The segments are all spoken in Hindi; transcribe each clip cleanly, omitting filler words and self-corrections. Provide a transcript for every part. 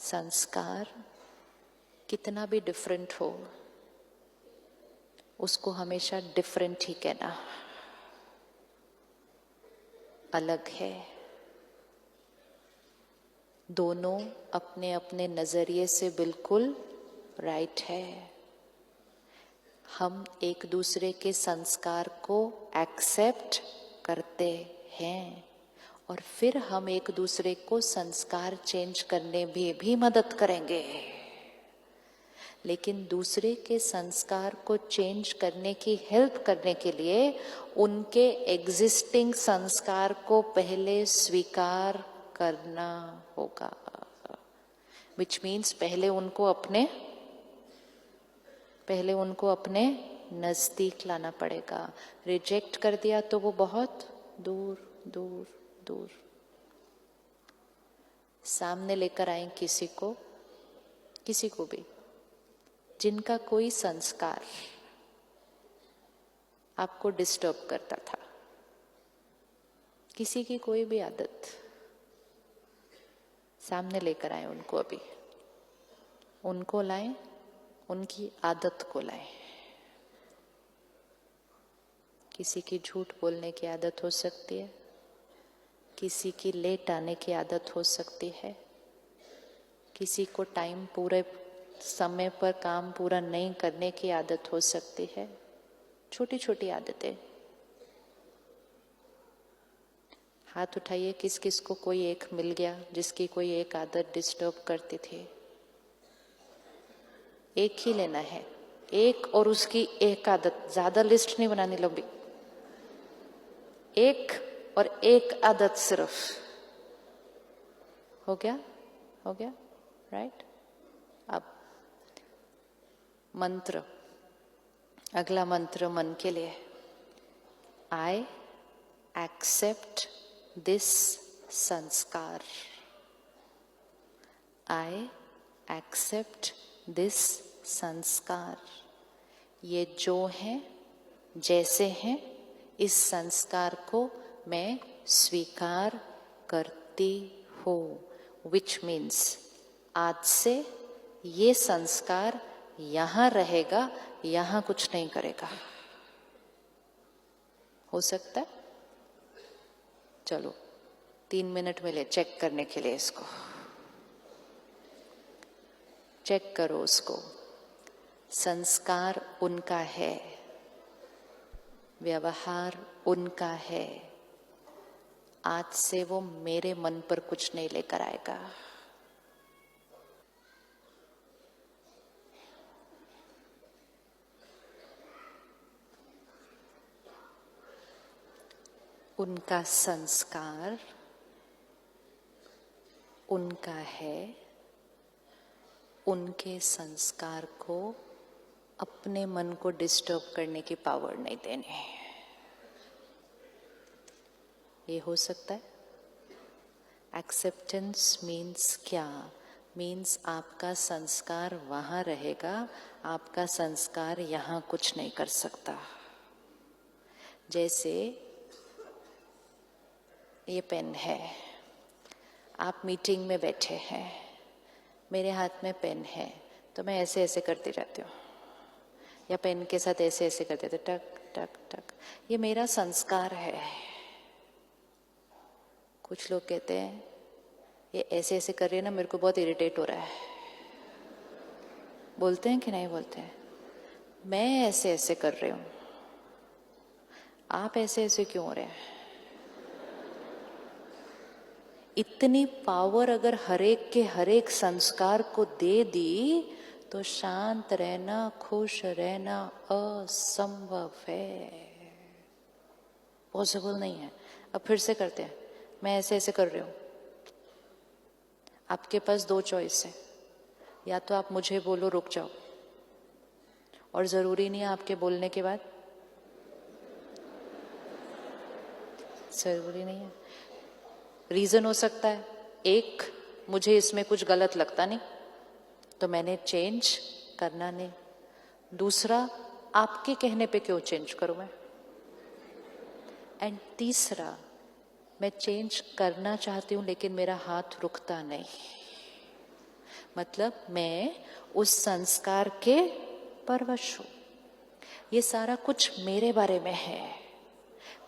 संस्कार कितना भी डिफरेंट हो, उसको हमेशा डिफरेंट ही कहना, अलग है। दोनों अपने अपने नजरिए से बिल्कुल राइट है। हम एक दूसरे के संस्कार को एक्सेप्ट करते हैं और फिर हम एक दूसरे को संस्कार चेंज करने में भी मदद करेंगे। लेकिन दूसरे के संस्कार को चेंज करने की हेल्प करने के लिए उनके एग्जिस्टिंग संस्कार को पहले स्वीकार करना होगा, विच मीन्स पहले उनको अपने नजदीक लाना पड़ेगा। रिजेक्ट कर दिया तो वो बहुत दूर दूर दूर। सामने लेकर आए किसी को भी जिनका कोई संस्कार आपको डिस्टर्ब करता था, किसी की कोई भी आदत, सामने लेकर आए उनको। अभी उनको लाएं, उनकी आदत को लाएं। किसी की झूठ बोलने की आदत हो सकती है, किसी की लेट आने की आदत हो सकती है, किसी को टाइम पूरे समय पर काम पूरा नहीं करने की आदत हो सकती है। छोटी छोटी आदतें। हाथ उठाइए किस किस को कोई एक मिल गया जिसकी कोई एक आदत डिस्टर्ब करती थी। एक ही लेना है, एक और उसकी एक आदत, ज्यादा लिस्ट नहीं बनानी लंबी, एक और एक आदत सिर्फ। हो गया राइट। अब मंत्र, अगला मंत्र मन के लिए, आई एक्सेप्ट दिस संस्कार। आई एक्सेप्ट दिस संस्कार। ये जो है, जैसे हैं, इस संस्कार को मैं स्वीकार करती हूँ। विच मीन्स आज से ये संस्कार यहाँ रहेगा, यहाँ कुछ नहीं करेगा। हो सकता है? चलो 3 मिनट मिले चेक करने के लिए। इसको चेक करो उसको। संस्कार उनका है, व्यवहार उनका है। आज से वो मेरे मन पर कुछ नहीं लेकर आएगा। उनका संस्कार उनका है, उनके संस्कार को अपने मन को डिस्टर्ब करने की पावर नहीं देनी। ये हो सकता है? एक्सेप्टेंस मीन्स क्या? मीन्स आपका संस्कार वहां रहेगा, आपका संस्कार यहाँ कुछ नहीं कर सकता। जैसे ये पेन है, आप मीटिंग में बैठे हैं, मेरे हाथ में पेन है तो मैं ऐसे ऐसे करती रहती हूँ, या पेन के साथ ऐसे ऐसे करते थे, टक टक टक। ये मेरा संस्कार है। कुछ लोग कहते हैं ये ऐसे ऐसे कर रही है ना, मेरे को बहुत इरिटेट हो रहा है। बोलते हैं कि नहीं बोलते हैं? मैं ऐसे ऐसे कर रही हूँ, आप ऐसे ऐसे क्यों हो रहे हैं? इतनी पावर अगर हरेक के हरेक संस्कार को दे दी तो शांत रहना, खुश रहना असंभव है, पॉसिबल नहीं है। अब फिर से करते हैं। मैं ऐसे ऐसे कर रही हूं। आपके पास 2 चॉइस है, या तो आप मुझे बोलो रुक जाओ, और जरूरी नहीं है आपके बोलने के बाद, जरूरी नहीं है। रीजन हो सकता है, एक, मुझे इसमें कुछ गलत लगता नहीं तो मैंने चेंज करना नहीं। दूसरा, आपके कहने पे क्यों चेंज करूं मैं। एंड तीसरा, मैं चेंज करना चाहती हूं लेकिन मेरा हाथ रुकता नहीं। मतलब मैं उस संस्कार के परवश हूं। ये सारा कुछ मेरे बारे में है,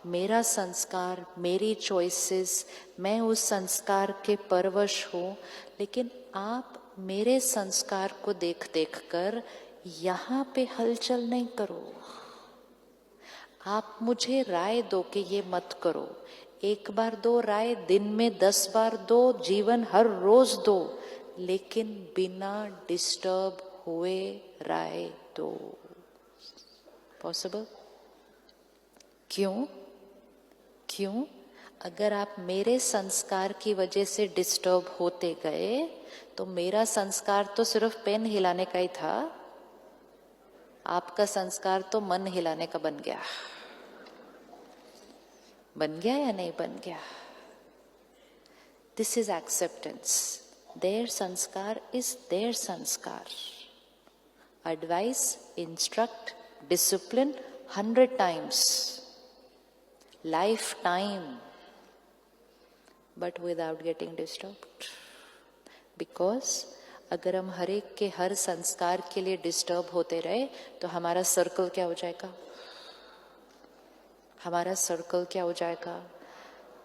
मेरा संस्कार, मेरी चॉइसेस, मैं उस संस्कार के परवश हूं। लेकिन आप मेरे संस्कार को देख देख कर यहाँ पे हलचल नहीं करो। आप मुझे राय दो कि ये मत करो, एक बार दो राय, दिन में 10 बार दो, जीवन हर रोज दो, लेकिन बिना डिस्टर्ब हुए राय दो। पॉसिबल? क्यों? अगर आप मेरे संस्कार की वजह से डिस्टर्ब होते गए तो मेरा संस्कार तो सिर्फ पेन हिलाने का ही था, आपका संस्कार तो मन हिलाने का बन गया या नहीं बन गया? This is acceptance. देयर संस्कार इज देयर संस्कार। Advice, instruct, discipline 100 times, lifetime, but without getting disturbed. Because अगर हम हर एक के हर संस्कार के लिए डिस्टर्ब होते रहे तो हमारा सर्कल क्या हो जाएगा?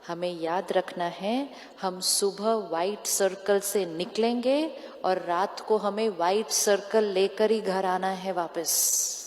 हमें याद रखना है, हम सुबह व्हाइट सर्कल से निकलेंगे और रात को हमें व्हाइट सर्कल लेकर ही घर आना है वापस।